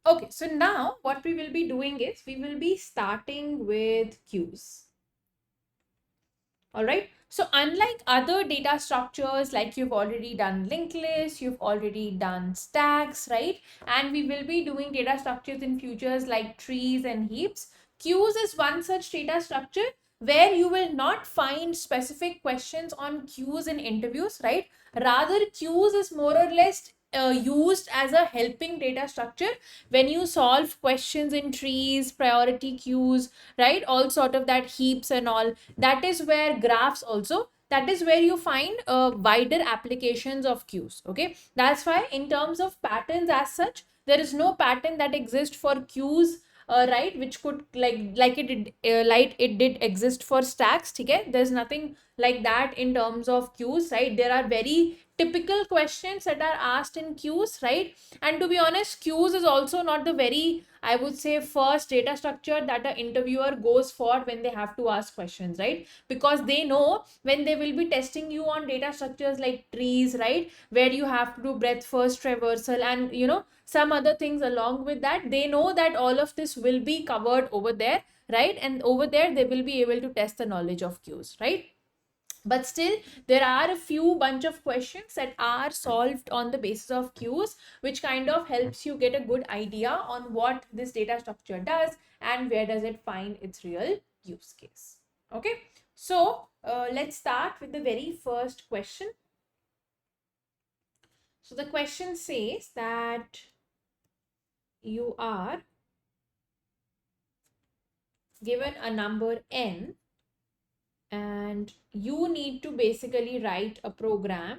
Okay, so now what we will be doing is we will be starting with queues. All right. So unlike other data structures, like you've already done linked lists, you've already done stacks, right? And we will be doing data structures in futures like trees and heaps. Queues is one such data structure where you will not find specific questions on queues in interviews, right? Rather, queues is more or less used as a helping data structure when you solve questions in trees, priority queues, right? All sort of that heaps and all. That is where graphs also, that is where you find wider applications of queues. Okay, that's why in terms of patterns as such, there is no pattern that exists for queues, right, which could like it did exist for stacks. Okay, there's nothing like that in terms of queues, right? There are very typical questions that are asked in queues, right? And to be honest, queues is also not the very, I would say, first data structure that an interviewer goes for when they have to ask questions, right? Because they know when they will be testing you on data structures like trees, right, where you have to do breadth first traversal and some other things along with that, they know that all of this will be covered over there, right? And over there they will be able to test the knowledge of queues, right? But still, there are a few bunch of questions that are solved on the basis of queues, which kind of helps you get a good idea on what this data structure does and where does it find its real use case. Okay, so let's start with the very first question. So the question says that you are given a number n and you need to basically write a program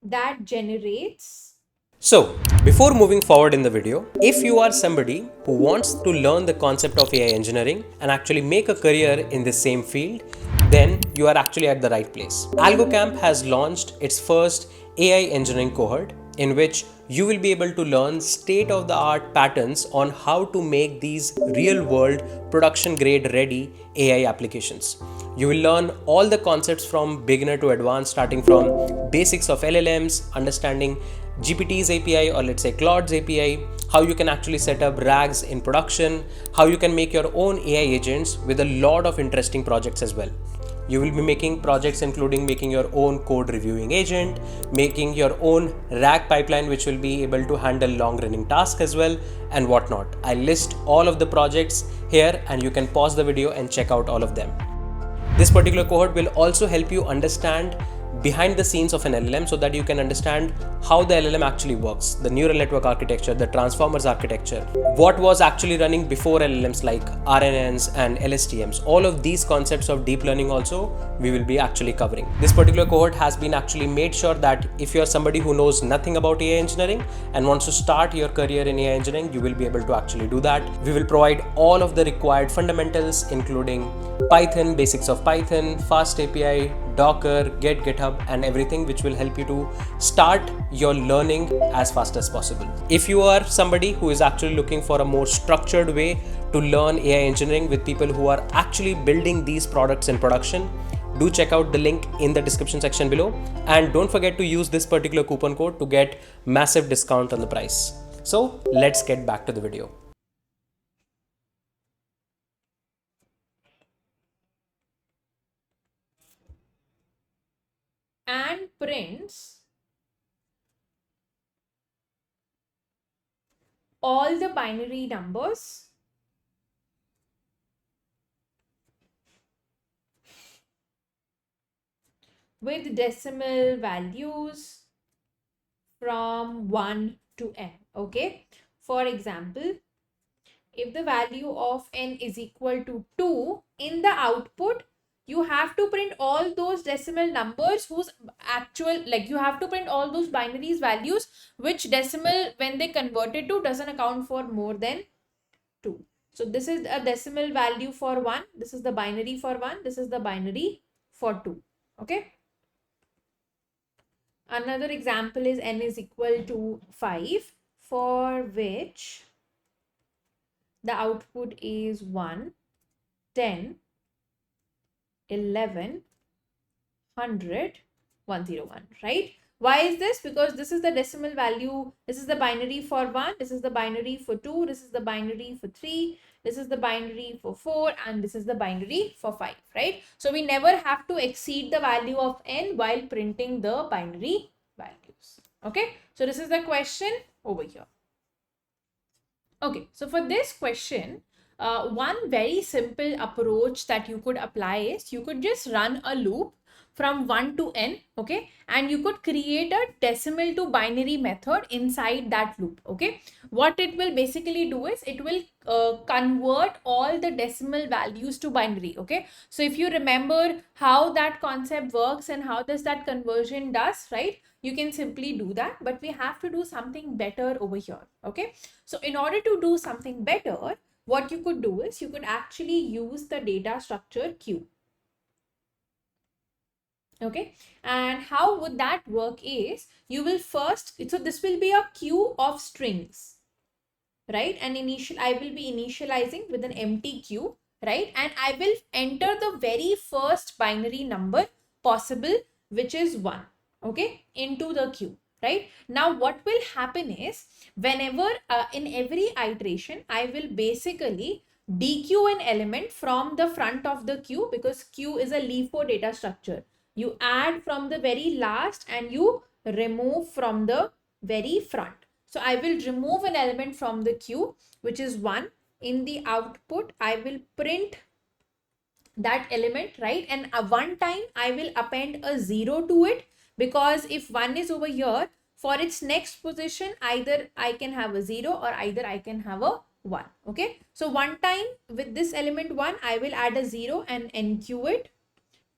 that generates. So, before moving forward in the video, if you are somebody who wants to learn the concept of AI engineering and actually make a career in the same field, then you are actually at the right place. Algocamp has launched its first AI engineering cohort in which you will be able to learn state-of-the-art patterns on how to make these real-world production-grade ready AI applications. You will learn all the concepts from beginner to advanced, starting from basics of LLMs, understanding GPT's API or let's say Claude's API, how you can actually set up RAGs in production, how you can make your own AI agents with a lot of interesting projects as well. You will be making projects including making your own code reviewing agent, making your own RAG pipeline which will be able to handle long running tasks as well, and whatnot. I list all of the projects here and you can pause the video and check out all of them. This particular cohort will also help you understand behind the scenes of an LLM so that you can understand how the LLM actually works, the neural network architecture, the transformers architecture, what was actually running before LLMs like RNNs and LSTMs. All of these concepts of deep learning also we will be actually covering. This particular cohort has been actually made sure that if you are somebody who knows nothing about AI engineering and wants to start your career in AI engineering, you will be able to actually do that. We will provide all of the required fundamentals including Python, basics of Python, Fast API, Docker, Git, GitHub, and everything which will help you to start your learning as fast as possible. If you are somebody who is actually looking for a more structured way to learn AI engineering with people who are actually building these products in production, do check out the link in the description section below, and don't forget to use this particular coupon code to get massive discount on the price. So let's get back to the video. And prints all the binary numbers with decimal values from 1 to n. Okay, for example, if the value of n is equal to 2, in the output you have to print all those decimal numbers whose actual, like you have to print all those binaries values which decimal when they converted to doesn't account for more than 2. So this is a decimal value for 1, this is the binary for 1, this is the binary for 2. Okay, another example is n is equal to 5, for which the output is 1, 10, 11, 100, 101, right? Why is this? Because this is the decimal value. This is the binary for 1. This is the binary for 2. This is the binary for 3. This is the binary for 4. And this is the binary for 5, right? So we never have to exceed the value of n while printing the binary values. Okay. So this is the question over here. Okay. So for this question, one very simple approach that you could apply is you could just run a loop from 1 to n, okay, and you could create a decimal to binary method inside that loop. Okay, what it will basically do is it will convert all the decimal values to binary. Okay, so if you remember how that concept works and how does that conversion does, right, you can simply do that, but we have to do something better over here. Okay, so in order to do something better, what you could do is you could actually use the data structure Q. Okay, and how would that work is you will first, so this will be a queue of strings, right, and I will be initializing with an empty queue, right, and I will enter the very first binary number possible, which is 1, okay, into the queue. Right now, what will happen is whenever in every iteration, I will basically dequeue an element from the front of the queue, because queue is a LIFO data structure. You add from the very last and you remove from the very front. So I will remove an element from the queue, which is 1. In the output, I will print that element, right? And one time I will append a 0 to it, because if 1 is over here, for its next position, either I can have a 0 or either I can have a 1. Okay, so one time with this element 1, I will add a 0 and enqueue it.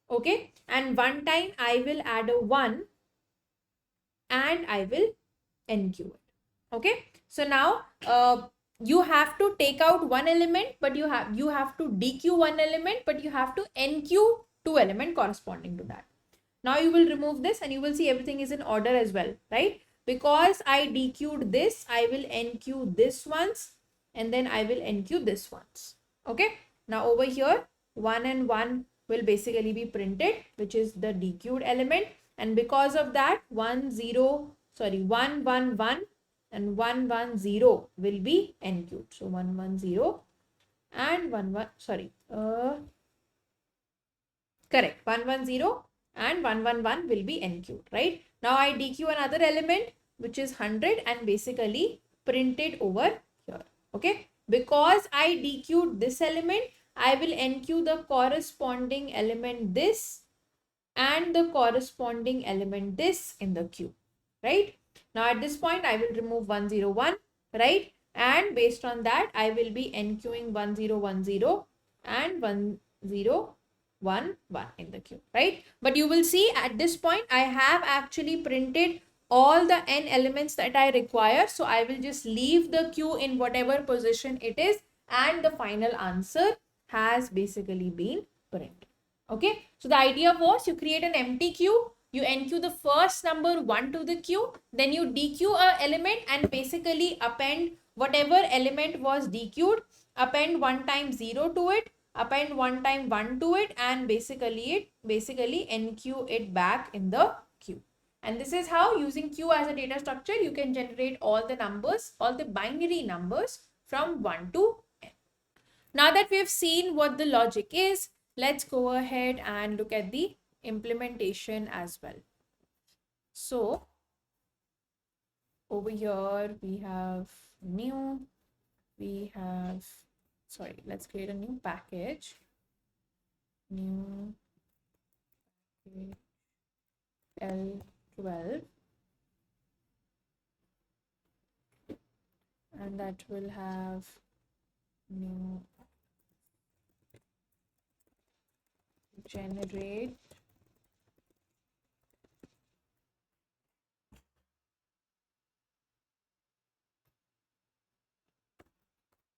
Okay, and one time I will add a 1 and I will enqueue it. Okay, so now you have to take out one element, but you have to dequeue one element, but you have to enqueue two element corresponding to that. Now you will remove this and you will see everything is in order as well, right? Because I dequeued this, I will enqueue this once and then I will enqueue this once. Okay, now over here 1 and 1 will basically be printed, which is the dequeued element, and because of that 1 1 1 1 and 1 1 0 will be enqueued. So 1 1 0 and 1 1, correct, 1 1 0 and 1 1 1 will be enqueued, right? Now I dequeue another element, which is 100, and basically print it over here. Okay, because I dequeued this element, I will enqueue the corresponding element this and the corresponding element this in the queue, right? Now at this point, I will remove 101, right? And based on that, I will be enqueuing 1010 and 1011 in the queue, right? But you will see at this point, I have actually printed all the n elements that I require. So I will just leave the queue in whatever position it is, and the final answer has basically been printed. Okay, so the idea was you create an empty queue, you enqueue the first number 1 to the queue, then you dequeue a element and basically append whatever element was dequeued, append one time 0 to it, append one time 1 to it, and basically enqueue it back in the queue. And this is how, using queue as a data structure, you can generate all the numbers, all the binary numbers from 1 to n. Now that we have seen what the logic is, let's go ahead and look at the implementation as well. So over here we have new, let's create a new package, new L12, and that will have new generate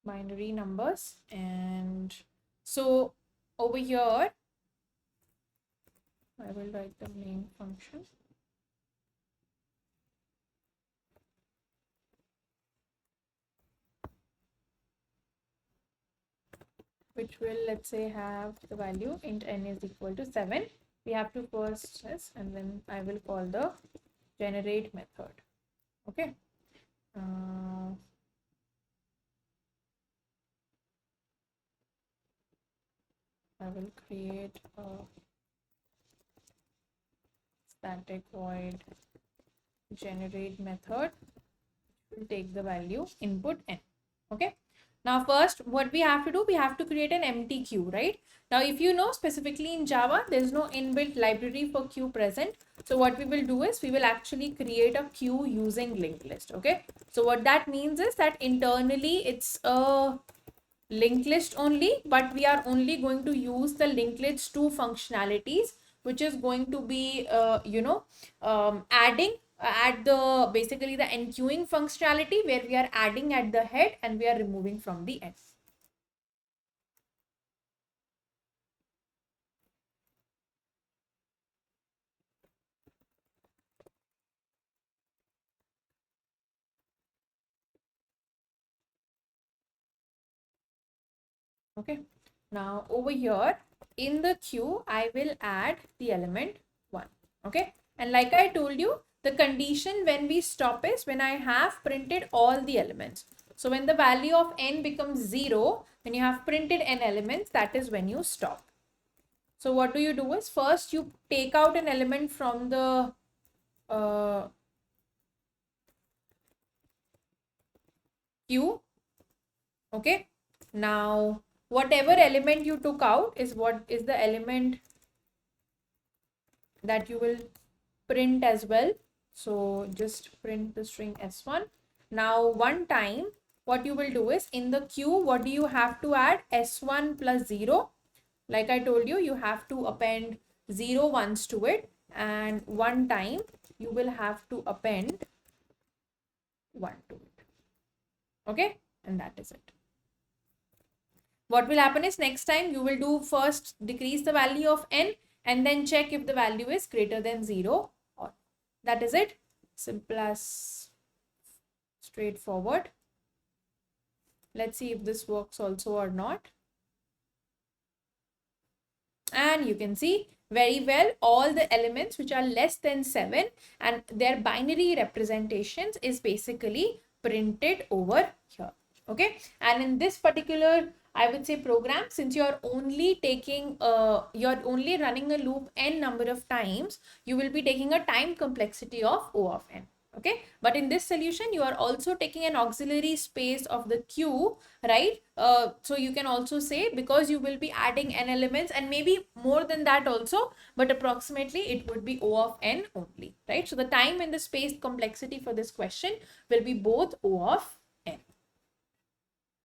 binary numbers. And so over here I will write the main function, which will, let's say, have the value int n is equal to 7. We have to first this, and then I will call the generate method. Okay. I will create a static void generate method. Will take the value input n. Okay. Now first what we have to do, we have to create an empty queue, right? Now if you know, specifically in Java there's no inbuilt library for queue present. So what we will do is we will actually create a queue using linked list. Okay, so what that means is that internally it's a linked list only, but we are only going to use the linked list two functionalities, which is going to be adding at the basically the enqueuing functionality, where we are adding at the head and we are removing from the end. Okay, now over here in the queue I will add the element 1. Okay, and like I told you, the condition when we stop is when I have printed all the elements. So when the value of n becomes 0, when you have printed n elements, that is when you stop. So what do you do is, first you take out an element from the queue. Okay, now whatever element you took out is what is the element that you will print as well. So just print the string s1. Now one time what you will do is, in the queue what do you have to add? S1 plus 0. Like I told you, you have to append 0 ones to it, and one time you will have to append 1 to it. Okay, and that is it. What will happen is, next time you will do first decrease the value of n and then check if the value is greater than 0, or that is it. Simple as straightforward. Let's see if this works also or not. And you can see very well all the elements which are less than 7 and their binary representations is basically printed over here. Okay, and in this particular, I would say, program, since you're only taking you're only running a loop n number of times, you will be taking a time complexity of O of n. Okay, but in this solution you are also taking an auxiliary space of the queue, right? So you can also say, because you will be adding n elements and maybe more than that also, but approximately it would be O of n only, right? So the time and the space complexity for this question will be both O of